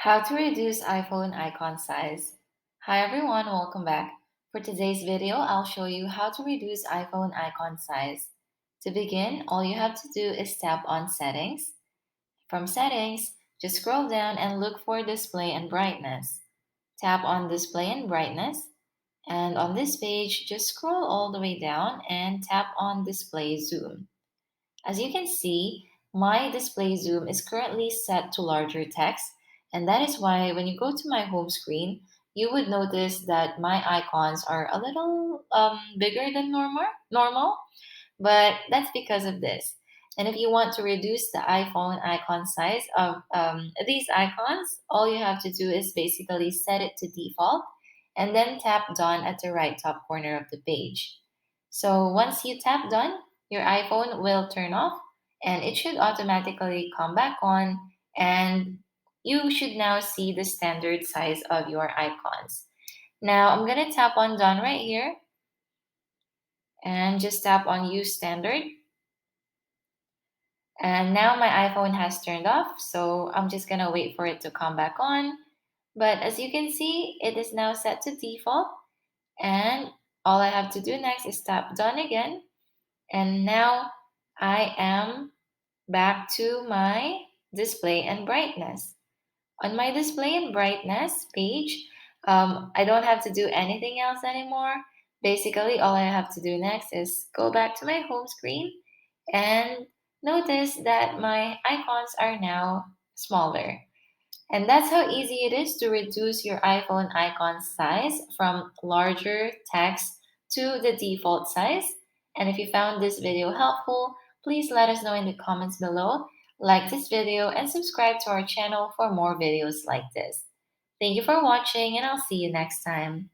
How to reduce iPhone icon size. Hi everyone, welcome back. For today's video, I'll show you how to reduce iPhone icon size. To begin, all you have to do is tap on Settings. From Settings, just scroll down and look for Display and Brightness. Tap on Display and Brightness, and on this page, just scroll all the way down and tap on Display Zoom. As you can see, my display zoom is currently set to larger text, and that is why when you go to my home screen, you would notice that my icons are a little bigger than normal, but that's because of this. And if you want to reduce the iPhone icon size of these icons, all you have to do is basically set it to default and then tap done at the right top corner of the page. So once you tap done, your iPhone will turn off and it should automatically come back on, and you should now see the standard size of your icons. Now I'm going to tap on done right here and just tap on use standard. And now my iPhone has turned off, so I'm just gonna wait for it to come back on. But as you can see, it is now set to default. And all I have to do next is tap done again. And now I am back to my display and brightness. On my display and brightness page, I don't have to do anything else anymore. Basically, all I have to do next is go back to my home screen and notice that my icons are now smaller. And that's how easy it is to reduce your iPhone icon size from larger text to the default size. And if you found this video helpful, please let us know in the comments below. Like this video and subscribe to our channel for more videos like this. Thank you for watching, and I'll see you next time.